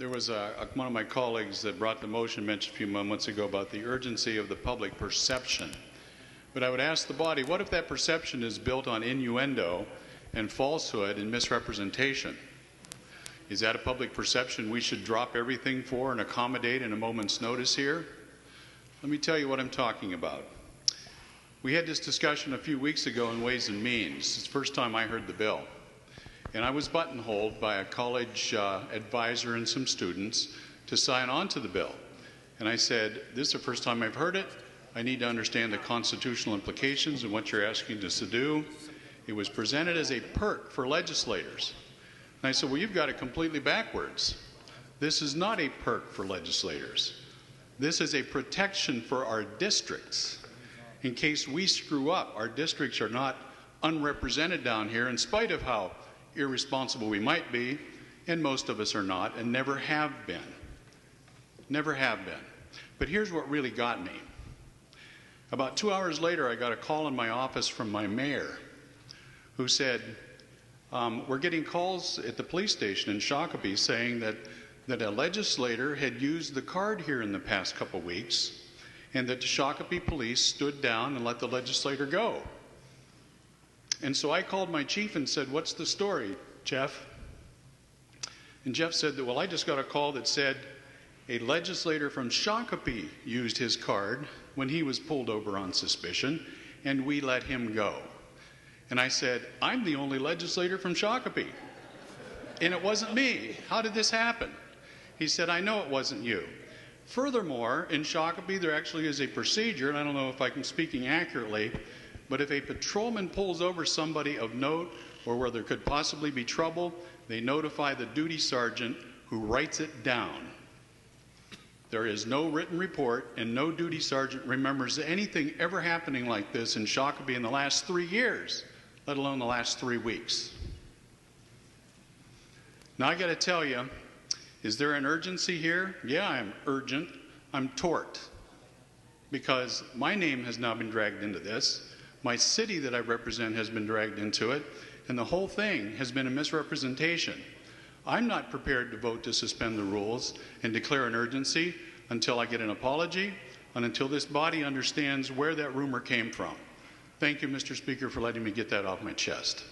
There was one of my colleagues that brought the motion mentioned a few moments ago about the urgency of the public perception. But I would ask the body, what if that perception is built on innuendo and falsehood and misrepresentation? Is that a public perception we should drop everything for and accommodate in a moment's notice here? Let me tell you what I'm talking about. We had this discussion a few weeks ago in Ways and Means. It's the first time I heard the bill. And I was buttonholed by a college advisor and some students to sign on to the bill. And I said, this is the first time I've heard it. I need to understand the constitutional implications and what you're asking us to do. It was presented as a perk for legislators. And I said, well, you've got it completely backwards. This is not a perk for legislators. This is a protection for our districts. In case we screw up, our districts are not unrepresented down here, in spite of how irresponsible we might be, and most of us are not, and never have been. Never have been. But here's what really got me. About 2 hours later, I got a call in my office from my mayor, who said, we're getting calls at the police station in Shakopee saying that a legislator had used the card here in the past couple weeks, and that the Shakopee police stood down and let the legislator go. And so I called my chief and said, what's the story, Jeff? And Jeff said that, well, I just got a call that said a legislator from Shakopee used his card when he was pulled over on suspicion, and we let him go. And I said, I'm the only legislator from Shakopee, and it wasn't me. How did this happen? He said, I know it wasn't you. Furthermore, in Shakopee, there actually is a procedure, and I don't know if I'm speaking accurately, but if a patrolman pulls over somebody of note or where there could possibly be trouble, they notify the duty sergeant who writes it down. There is no written report, and no duty sergeant remembers anything ever happening like this in Shakopee in the last 3 years, let alone the last 3 weeks. Now, I got to tell you, is there an urgency here? Yeah, I'm urgent. I'm torqued because my name has now been dragged into this. My city that I represent has been dragged into it, and the whole thing has been a misrepresentation. I'm not prepared to vote to suspend the rules and declare an urgency until I get an apology and until this body understands where that rumor came from. Thank you, Mr. Speaker, for letting me get that off my chest.